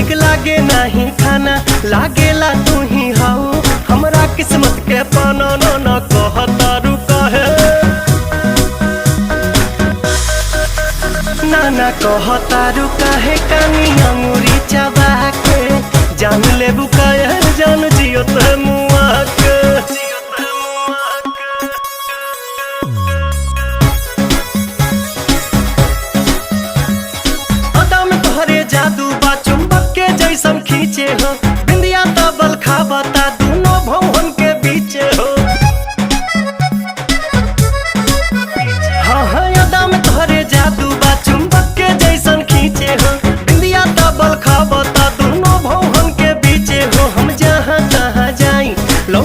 निक लागे नहीं खाना लागेला तू ही हाउ हमरा किस्मत के पाना न कहतारू कहे ना कहतारू काहे कानी अंगूरी चबा के जान ले बुकाया जान जियो ते मुआ के अदा में तोहरे जादू बा चुंबक के जैसन खींचे हो